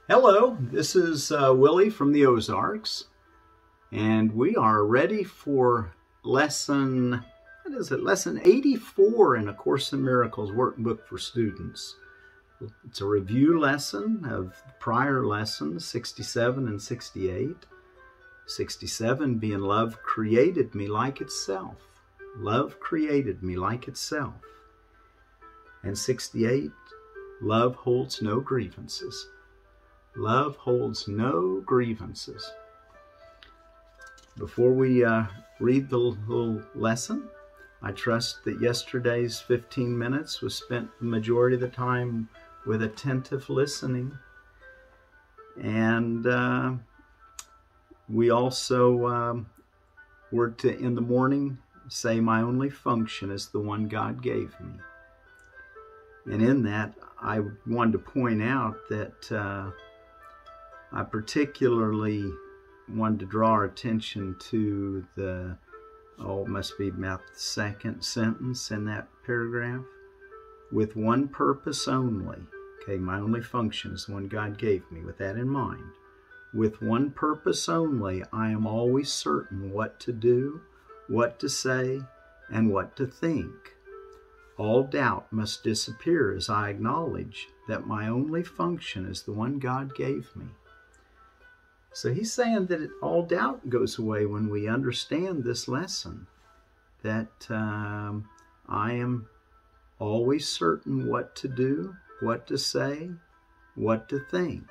Hello, this is Willie from the Ozarks, and we are ready for lesson 84 in A Course in Miracles Workbook for Students. It's a review lesson of prior lessons, 67 and 68. 67 being love created me like itself. Love created me like itself. And 68, love holds no grievances. Love holds no grievances. Before we read the little lesson, I trust that yesterday's 15 minutes was spent the majority of the time with attentive listening. And we also were to, in the morning, say, my only function is the one God gave me. And in that, I wanted to point out that I particularly wanted to draw our attention to the, it must be about the second sentence in that paragraph. With one purpose only. Okay, my only function is the one God gave me. With that in mind. With one purpose only, I am always certain what to do, what to say, and what to think. All doubt must disappear as I acknowledge that my only function is the one God gave me. So he's saying that all doubt goes away when we understand this lesson, that I am always certain what to do, what to say, what to think.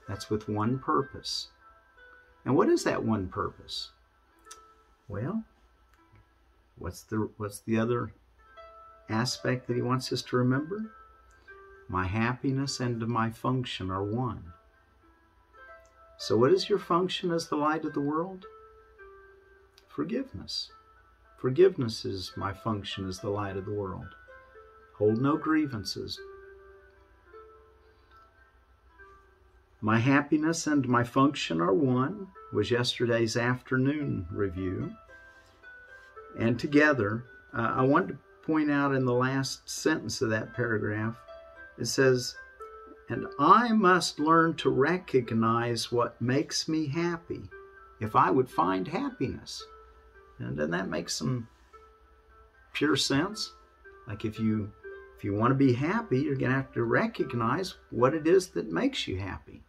That's with one purpose. And what is that one purpose? Well, what's the other aspect that he wants us to remember? My happiness and my function are one. So what is your function as the light of the world? Forgiveness. Forgiveness is my function as the light of the world. Hold no grievances. My happiness and my function are one, was yesterday's afternoon review. And together, I wanted to point out in the last sentence of that paragraph, it says, and I must learn to recognize what makes me happy if I would find happiness. And doesn't that make some pure sense? Like if you want to be happy, you're going to have to recognize what it is that makes you happy.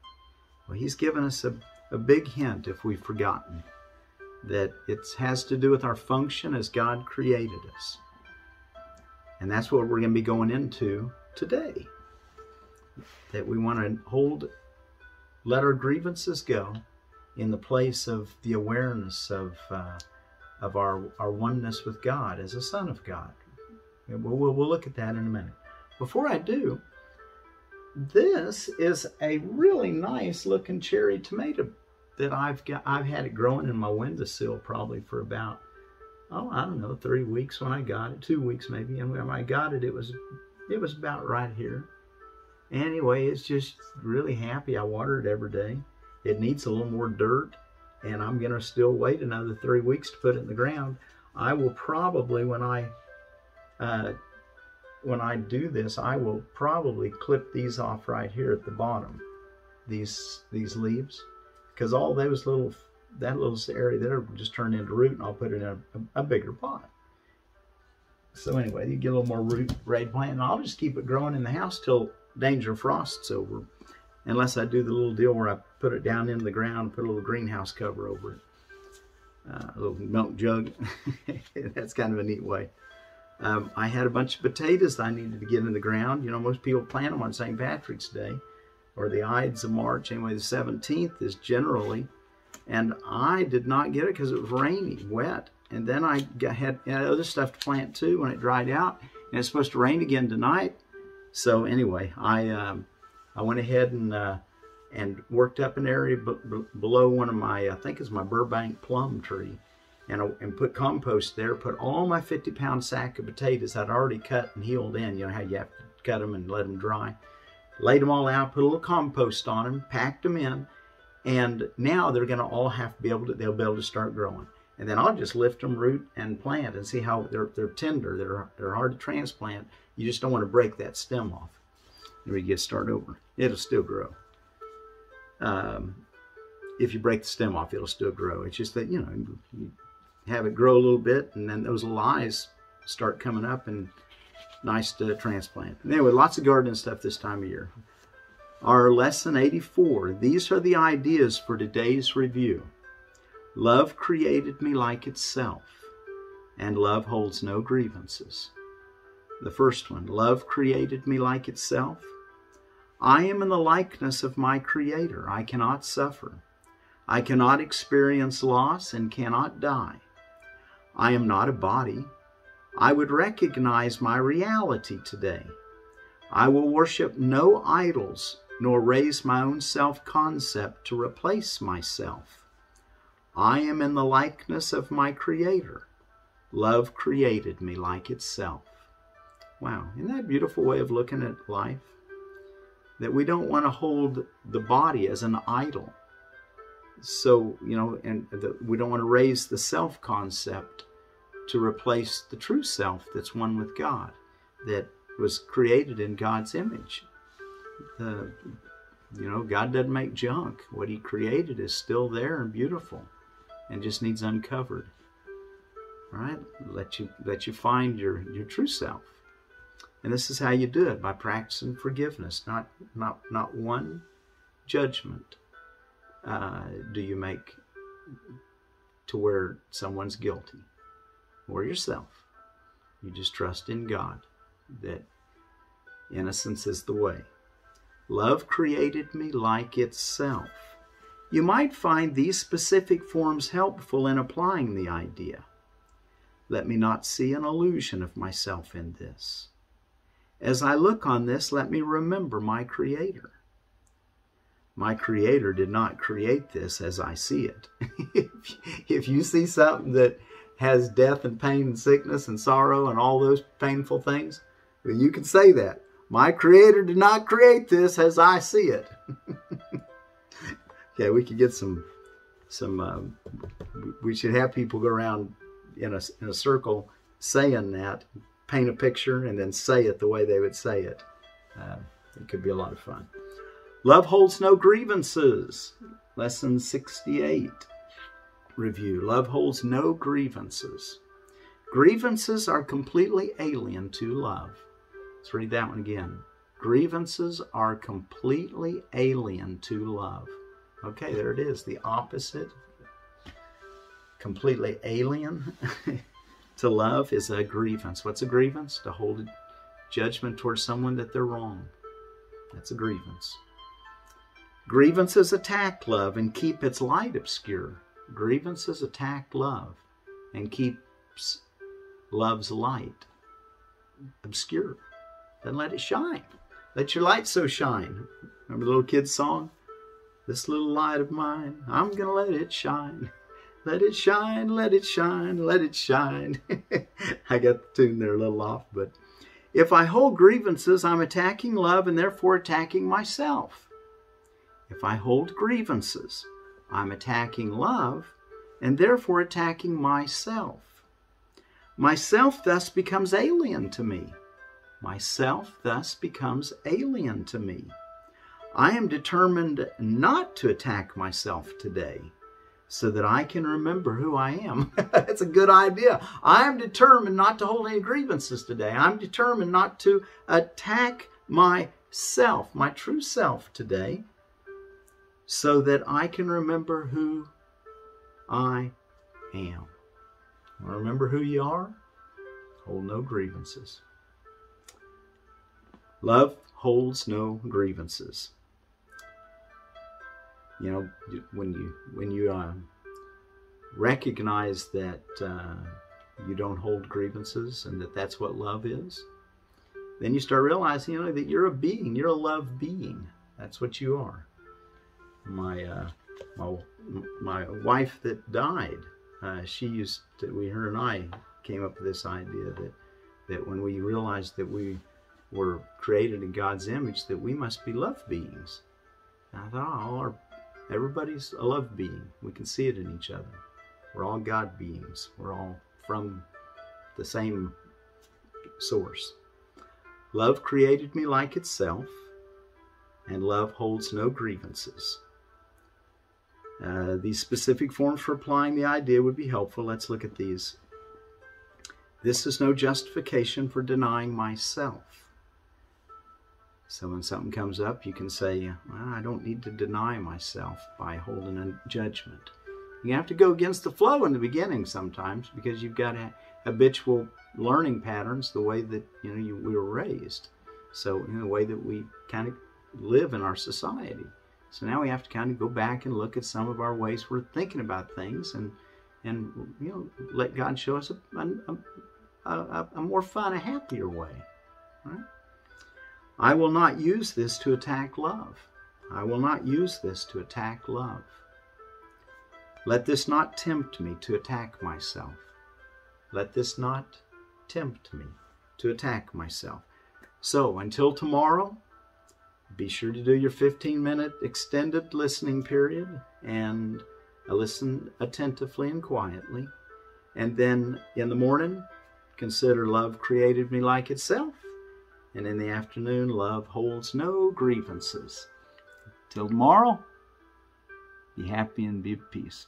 Well, he's given us a big hint, if we've forgotten, that it has to do with our function as God created us. And that's what we're going to be going into today. That we want to let our grievances go in the place of the awareness of our oneness with God as a son of God. We'll look at that in a minute. Before I do, this is a really nice looking cherry tomato that I've had it growing in my windowsill probably for about, I don't know, 3 weeks when I got it, 2 weeks maybe. And when I got it, it was about right here. Anyway, it's just really happy. I water it every day. It needs a little more dirt, and I'm going to still wait another 3 weeks to put it in the ground. I will probably, when I do this, I will probably clip these off right here at the bottom, these leaves, because all those that little area there will just turn into root, and I'll put it in a bigger pot. So anyway, you get a little more root braid plant, and I'll just keep it growing in the house till danger of frost's over, unless I do the little deal where I put it down into the ground and put a little greenhouse cover over it, a little milk jug. That's kind of a neat way. I had a bunch of potatoes I needed to get in the ground. You know, most people plant them on St. Patrick's Day or the Ides of March. Anyway, the 17th is generally, and I did not get it because it was rainy, wet. And then I had other stuff to plant too when it dried out, and it's supposed to rain again tonight. So anyway, I went ahead and worked up an area below one of my, I think it's my Burbank plum tree, and put compost there. Put all my 50-pound sack of potatoes I'd already cut and healed in. You know how you have to cut them and let them dry. Laid them all out, put a little compost on them, packed them in, and now they're going to all have to be able to. They'll be able to start growing. And then I'll just lift them root and plant and see how they're tender. They're hard to transplant. You just don't want to break that stem off. There you get start over. It'll still grow. If you break the stem off, it'll still grow. It's just that, you have it grow a little bit, and then those little eyes start coming up, and nice to transplant. And anyway, lots of gardening stuff this time of year. Our lesson 84. These are the ideas for today's review. Love created me like itself, and love holds no grievances. The first one, love created me like itself. I am in the likeness of my Creator. I cannot suffer. I cannot experience loss and cannot die. I am not a body. I would recognize my reality today. I will worship no idols, nor raise my own self-concept to replace myself. I am in the likeness of my Creator. Love created me like itself. Wow, isn't that a beautiful way of looking at life? That we don't want to hold the body as an idol. So, and we don't want to raise the self-concept to replace the true self that's one with God, that was created in God's image. God doesn't make junk. What He created is still there and beautiful, and just needs uncovered. All right, let you find your true self, and this is how you do it, by practicing forgiveness. Not one judgment do you make to where someone's guilty or yourself. You just trust in God that innocence is the way. Love created me like itself. You might find these specific forms helpful in applying the idea. Let me not see an illusion of myself in this. As I look on this, let me remember my Creator. My Creator did not create this as I see it. If you see something that has death and pain and sickness and sorrow and all those painful things, then you can say that. My Creator did not create this as I see it. Okay, we could get we should have people go around in a circle saying that, paint a picture, and then say it the way they would say it. It could be a lot of fun. Love holds no grievances. Lesson 68. Review. Love holds no grievances. Grievances are completely alien to love. Let's read that one again. Grievances are completely alien to love. Okay, there it is. The opposite. Completely alien to love is a grievance. What's a grievance? To hold judgment towards someone that they're wrong. That's a grievance. Grievances attack love and keep its light obscure. Grievances attack love and keeps love's light obscure. Then let it shine. Let your light so shine. Remember the little kid's song? This little light of mine, I'm going to let it shine. Let it shine, let it shine, let it shine. I got the tune there a little off, but if I hold grievances, I'm attacking love and therefore attacking myself. If I hold grievances, I'm attacking love and therefore attacking myself. Myself thus becomes alien to me. Myself thus becomes alien to me. I am determined not to attack myself today so that I can remember who I am. That's a good idea. I am determined not to hold any grievances today. I'm determined not to attack myself, my true self today, so that I can remember who I am. Remember who you are? Hold no grievances. Love holds no grievances. When you recognize that you don't hold grievances and that's what love is, then you start realizing, that you're a being. You're a love being. That's what you are. My wife that died, her and I came up with this idea that when we realized that we were created in God's image, that we must be love beings. And I thought, everybody's a love being. We can see it in each other. We're all God beings. We're all from the same source. Love created me like itself, and love holds no grievances. These specific forms for applying the idea would be helpful. Let's look at these. This is no justification for denying myself. So when something comes up, you can say, well, I don't need to deny myself by holding a judgment. You have to go against the flow in the beginning sometimes because you've got habitual learning patterns, the way that we were raised. So the way that we kind of live in our society. So now we have to kind of go back and look at some of our ways we're thinking about things and let God show us a more fun, a happier way. Right? I will not use this to attack love. I will not use this to attack love. Let this not tempt me to attack myself. Let this not tempt me to attack myself. So until tomorrow, be sure to do your 15-minute extended listening period and listen attentively and quietly. And then in the morning, consider love created me like itself. And in the afternoon, love holds no grievances. Till tomorrow, be happy and be at peace.